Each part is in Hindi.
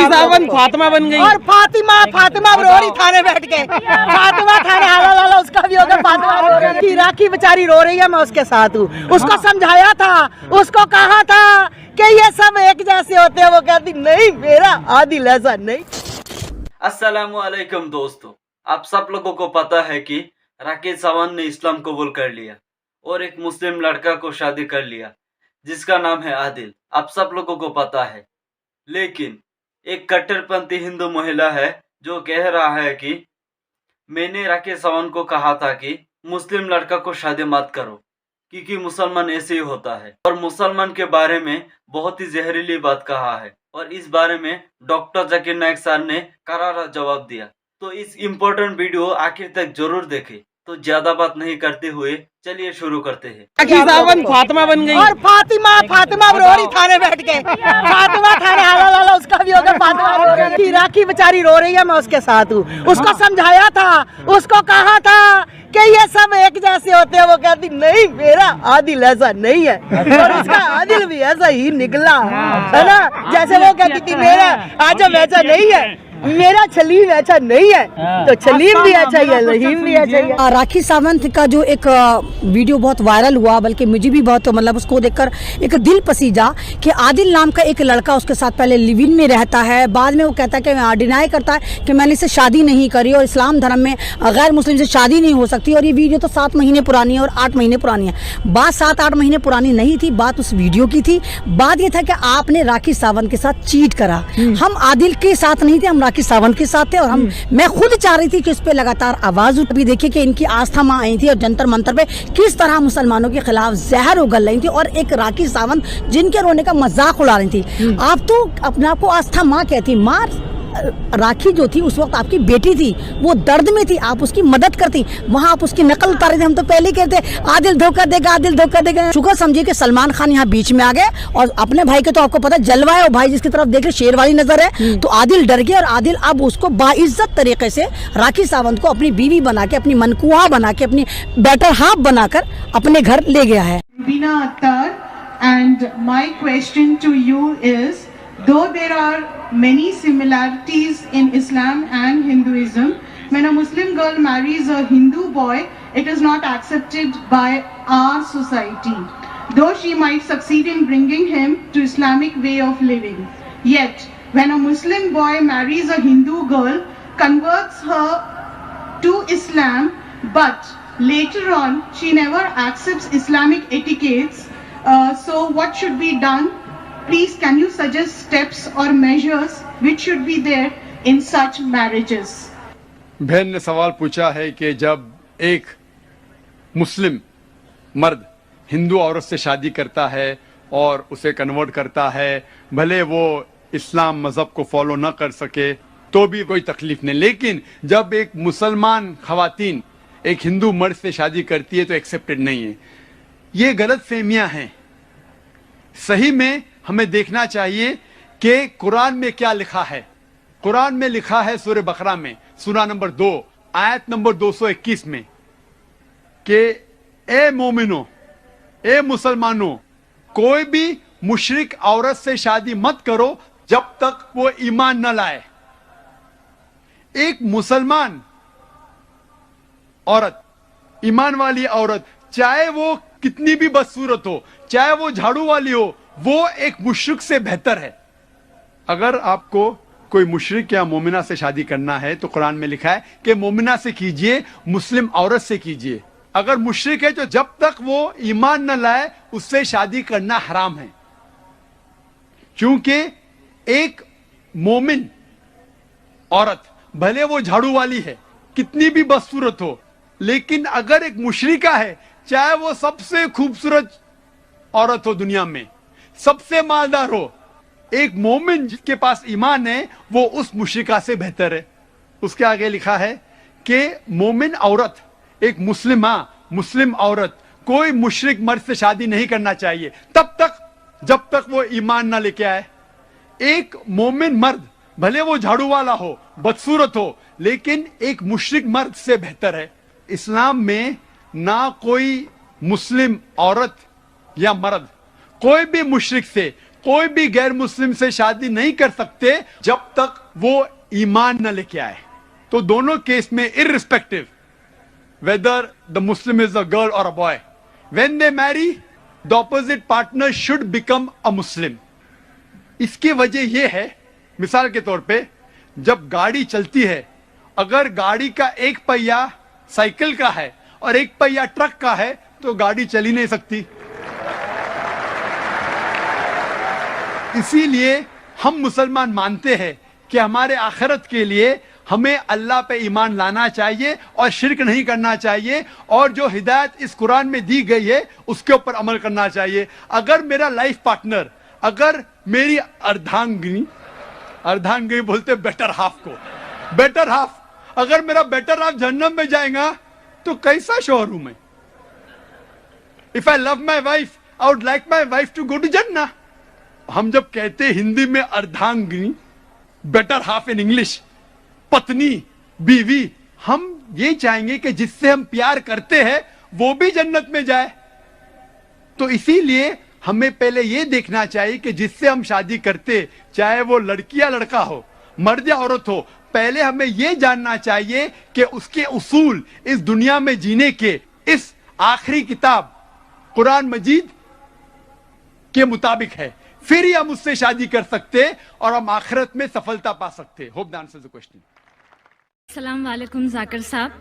सावन फातिमा बन गई और फातिमा रो रही थाने बैठ के। फातिमा थाने हाला उसका भी होगा। फातिमा रो रही है, राखी बेचारी रो रही है, मैं उसके साथ हूँ। उसको समझाया था, उसको कहा था कि ये सब एक जैसे होते हैं। वो कहती नहीं, मेरा आदिल ऐसा नहीं। अस्सलामुअलैकुम दोस्तों, आप सब लोगों को पता है कि राखी सावंत ने इस्लाम कबूल कर लिया और एक मुस्लिम लड़का को शादी कर लिया जिसका नाम है आदिल। आप सब लोगों को पता है, लेकिन एक कट्टरपंथी हिंदू महिला है जो कह रहा है कि मैंने राखी सावंत को कहा था कि मुस्लिम लड़का को शादी मत करो क्योंकि मुसलमान ऐसे ही होता है, और मुसलमान के बारे में बहुत ही जहरीली बात कहा है। और इस बारे में डॉक्टर जाकिर नायक सर ने करारा जवाब दिया। तो इस इम्पोर्टेंट वीडियो आखिर तक जरूर देखें। तो ज्यादा बात नहीं करते हुए चलिए शुरू करते हैं। राखी सावंत फातिमा बन गई और फातिमा रो रही थाने बैठ के। फातिमा थाने हाला उसका भी होगा। फातिमा रो रही है, राखी बेचारी रो रही है, मैं उसके साथ हूँ। उसको समझाया था, उसको कहा था कि ये सब एक जैसे होते हैं। वो कहती नहीं, मेरा आदिल ऐसा नहीं है, और इसका आदिल भी ऐसा ही निकला है ना। जैसे वो कहती थी मेरा आजम ऐसा नहीं है, मेरा छलीम ऐसा नहीं है, तो छलीम भी अच्छा ही है, रहीम भी अच्छा ही है। राखी सावंत का जो एक वीडियो बहुत वायरल हुआ, बल्कि मुझे भी बहुत मतलब उसको देखकर एक दिल पसीजा कि आदिल नाम का एक लड़का उसके साथ पहले लिव इन में रहता है, बाद में वो कहता है कि डिनाई करता है कि मैंने इससे शादी नहीं करी और इस्लाम धर्म में गैर मुस्लिम से शादी नहीं हो सकती। और ये वीडियो तो 7 महीने पुरानी है और 8 महीने पुरानी है। बात 7-8 महीने पुरानी नहीं थी, बात उस वीडियो की थी। बात ये था कि आपने राखी सावंत के साथ चीट करा। हम आदिल के साथ नहीं थे, हम राखी सावंत के साथ थे। और मैं खुद चाह रही थी कि इस पे लगातार आवाज उठ। अभी देखिए कि इनकी आस्था मां आई थी और जंतर मंतर पे किस तरह मुसलमानों के खिलाफ जहर उगल रही थी, और एक राखी सावंत जिनके रोने का मजाक उड़ा रही थी। आप तो अपने आप को आस्था मां कहती, मां राखी जो थी उस वक्त आपकी बेटी थी, वो दर्द में थी, आप उसकी मदद करती, वहां आप उसकी नकल उतारे थे। हम तो पहले ही कहते आदिल धोखा देगा, आदिल धोखा देगा। शुक्र समझिए कि सलमान खान यहाँ बीच में आ गए और अपने भाई के तो आपको पता जलवा है, और भाई जिसकी तरफ देख रहे शेर वाली नजर है। तो आदिल डर गया और आदिल अब उसको बाइज्जत तरीके से राखी सावंत को अपनी बीवी बना के, अपनी मनकुआ बना के, अपनी बेटर हाफ बनाकर अपने घर ले गया है। Rubina Attar, and my question to you is, though there are many similarities in Islam and Hinduism, when a Muslim girl marries a Hindu boy, it is not accepted by our society, though she might succeed in bringing him to Islamic way of living. Yet, when a Muslim boy marries a Hindu girl, converts her to Islam, but later on she never accepts Islamic etiquettes, so what should be done? Please, can you suggest steps or measures which should be there in such marriages? बहन ने सवाल पूछा है कि जब एक मुस्लिम मर्द हिंदू औरत से शादी करता है और उसे कन्वर्ट करता है, भले वो इस्लाम मजहब को फॉलो न कर सके तो भी कोई तकलीफ नहीं, लेकिन जब एक मुसलमान खवातीन एक हिंदू मर्द से शादी करती है तो एक्सेप्टेड नहीं है। ये गलत फहमियां हैं। सही में हमें देखना चाहिए कि कुरान में क्या लिखा है। कुरान में लिखा है सूरह बकरा में सूरा नंबर 2 आयत नंबर 221 में कि ए मोमिनो, ए मुसलमानों, कोई भी मुशरिक औरत से शादी मत करो जब तक वो ईमान न लाए। एक मुसलमान औरत, ईमान वाली औरत, चाहे वो कितनी भी बदसूरत हो, चाहे वो झाड़ू वाली हो, वो एक मुशरिक से बेहतर है। अगर आपको कोई मुशरिक या मोमिना से शादी करना है तो कुरान में लिखा है कि मोमिना से कीजिए, मुस्लिम औरत से कीजिए। अगर मुशरिक है तो जब तक वो ईमान न लाए उससे शादी करना हराम है, क्योंकि एक मोमिन औरत भले वो झाड़ू वाली है, कितनी भी बदसूरत हो, लेकिन अगर एक मुशरिका है, चाहे वो सबसे खूबसूरत औरत हो दुनिया में, सबसे मालदार हो, एक मोमिन जिसके पास ईमान है वो उस मुशरिका से बेहतर है। उसके आगे लिखा है कि मोमिन औरत, एक मुस्लिम औरत कोई मुशरिक मर्द से शादी नहीं करना चाहिए तब तक जब तक वो ईमान ना लेके आए। एक मोमिन मर्द भले वो झाड़ू वाला हो, बदसूरत हो, लेकिन एक मुशरिक मर्द से बेहतर है। इस्लाम में ना कोई मुस्लिम औरत या मर्द कोई भी मुशरिक से कोई भी गैर मुस्लिम से शादी नहीं कर सकते जब तक वो ईमान न लेके आए। तो दोनों केस में irrespective whether the Muslim is a girl और a boy, when they marry the opposite partner should become a Muslim. इसकी वजह यह है, मिसाल के तौर पे जब गाड़ी चलती है, अगर गाड़ी का एक पहिया साइकिल का है और एक पहिया ट्रक का है तो गाड़ी चल ही नहीं सकती। इसीलिए हम मुसलमान मानते हैं कि हमारे आखिरत के लिए हमें अल्लाह पे ईमान लाना चाहिए और शिर्क नहीं करना चाहिए, और जो हिदायत इस कुरान में दी गई है उसके ऊपर अमल करना चाहिए। अगर मेरा लाइफ पार्टनर, अगर मेरी अर्धांगिनी बोलते बेटर हाफ को, बेटर हाफ, अगर मेरा बेटर हाफ जहन्नम में जाएगा तो कैसा शौहर हूं मैं? If I love my wife I would like my wife to go to जन्नत। हम जब कहते हिंदी में अर्धांगिनी, बेटर हाफ इन इंग्लिश, पत्नी, बीवी, हम ये चाहेंगे कि जिससे हम प्यार करते हैं वो भी जन्नत में जाए। तो इसीलिए हमें पहले ये देखना चाहिए कि जिससे हम शादी करते, चाहे वो लड़की या लड़का हो, मर्द या औरत हो, पहले हमें ये जानना चाहिए कि उसके उसूल इस दुनिया में जीने के इस आखिरी किताब कुरान मजीद के मुताबिक है, फिर ही हम उससे शादी कर सकते और हम आखिरत में सफलता पा सकते। Hope the answer the question. अस्सलाम वालेकुम जाकिर साहब,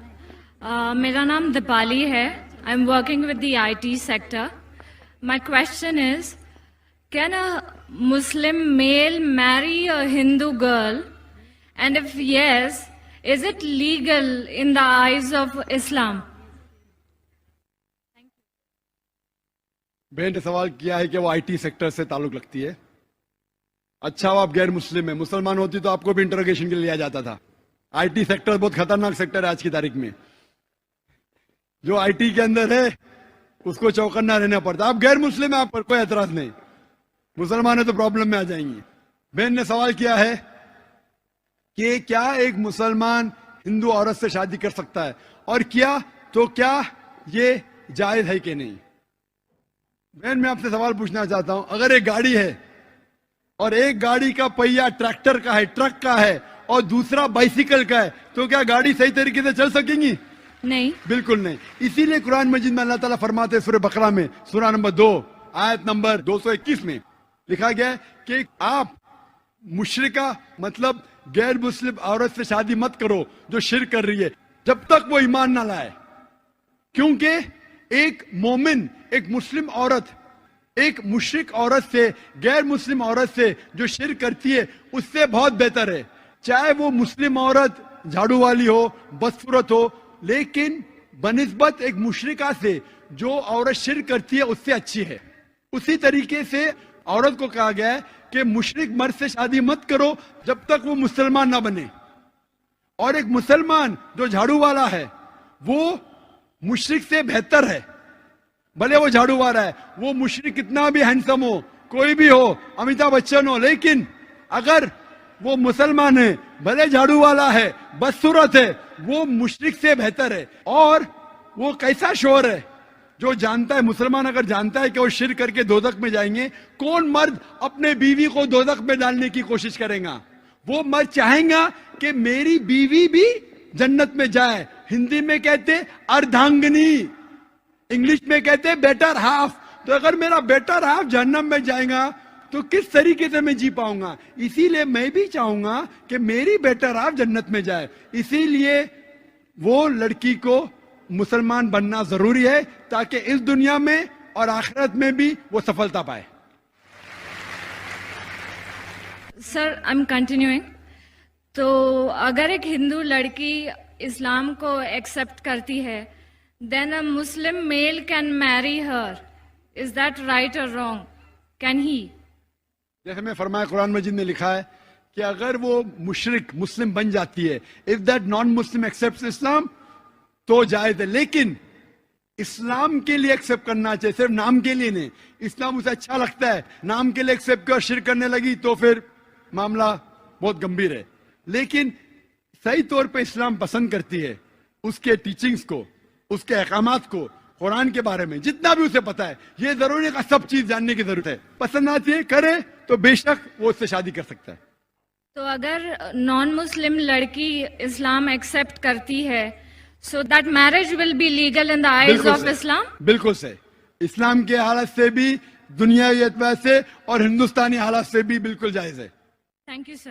मेरा नाम दीपाली है। I am working with the IT sector. My question is, can a Muslim male marry a Hindu girl, and if yes, is it legal in the eyes of Islam? बहन ने सवाल किया है कि वो IT सेक्टर से ताल्लुक रखती है। अच्छा, वो आप गैर मुस्लिम है, मुसलमान होती तो आपको भी इंटरोगेशन के लिए लिया जाता था। IT सेक्टर बहुत खतरनाक सेक्टर है आज की तारीख में। जो IT के अंदर है उसको चौकन्ना रहना पड़ता। आप गैर मुस्लिम है, आप पर कोई एतराज नहीं, मुसलमान है तो प्रॉब्लम में आ जाएंगी। बहन ने सवाल किया है कि क्या एक मुसलमान हिंदू औरत से शादी कर सकता है, और क्या तो क्या ये जायज है कि नहीं। बहन, मैं आपसे सवाल पूछना चाहता हूं, अगर एक गाड़ी है और एक गाड़ी का पहिया ट्रैक्टर का है, ट्रक का है, और दूसरा बाइसिकल का है, तो क्या गाड़ी सही तरीके से चल सकेंगी? नहीं, बिल्कुल नहीं। इसीलिए कुरान मजीद में अल्लाह ताला फरमाते हैं, सूरह बकरा में सूरह नंबर 2 आयत नंबर 221 में लिखा गया है कि आप मुशरिका मतलब गैर मुस्लिम औरत से शादी मत करो जो शिर्क कर रही है, जब तक वो ईमान ना लाए। क्योंकि एक मोमिन, एक मुस्लिम औरत, एक मुशरिक औरत से, गैर मुस्लिम औरत से जो शिर्क करती है उससे बहुत बेहतर है। चाहे वो मुस्लिम औरत झाड़ू वाली हो, बदसूरत हो, लेकिन बनिस्बत एक मुशरिका से जो औरत शिर्क करती है उससे अच्छी है। उसी तरीके से औरत को कहा गया है कि मुशरिक मर्द से शादी मत करो जब तक वो मुसलमान ना बने। और एक मुसलमान जो झाड़ू वाला है वो मुशरिक से बेहतर है, भले वो झाड़ू वाला है, वो मुशरिक कितना भी हैंडसम हो, कोई भी हो, अमिताभ बच्चन हो, लेकिन अगर वो मुसलमान है, भले झाड़ू वाला है, बदसूरत है, वो मुशरिक से बेहतर है। और वो कैसा शोर है जो जानता है, मुसलमान अगर जानता है कि वो शिर्क करके दोजख में जाएंगे, कौन मर्द अपने बीवी को दोजख में डालने की कोशिश करेगा? वो मर्द चाहेगा कि मेरी बीवी भी जन्नत में जाए। हिंदी में कहते अर्धांगिनी, इंग्लिश में कहते बेटर हाफ। तो अगर मेरा बेटर हाफ जहन्नम में जाएगा तो किस तरीके से मैं जी पाऊंगा? इसीलिए मैं भी चाहूंगा कि मेरी बेटर हाफ जन्नत में जाए। इसीलिए वो लड़की को मुसलमान बनना जरूरी है ताकि इस दुनिया में और आखिरत में भी वो सफलता पाए। Sir, I am continuing. तो अगर एक हिंदू लड़की इस्लाम को एक्सेप्ट करती है, then a Muslim male can marry her, is that right और रॉन्ग? Can he? जैसे मैं फरमाया, कुरान मजीद में लिखा है कि अगर वो मुशरिक मुस्लिम बन जाती है, if that non Muslim accepts Islam, तो जायज है। लेकिन इस्लाम के लिए एक्सेप्ट करना चाहिए, सिर्फ नाम के लिए नहीं। इस्लाम उसे अच्छा लगता है, नाम के लिए एक्सेप्ट कर शिर्क करने लगी तो फिर मामला बहुत गंभीर है। लेकिन सही तौर पे इस्लाम पसंद करती है उसके टीचिंग्स को, उसके अहकामात को। कुरान के बारे में जितना भी उसे पता है, ये जरूरी है, सब चीज जानने की जरूरत है। पसंद आती है करे तो बेशक वो उससे शादी कर सकता है। तो अगर नॉन मुस्लिम लड़की इस्लाम एक्सेप्ट करती है, so that marriage will be legal in the eyes of इस्लाम? बिल्कुल से, इस्लाम के हालत से भी, दुनियावी एतबार से और हिंदुस्तानी हालत से भी बिल्कुल जायज है। Thank you sir.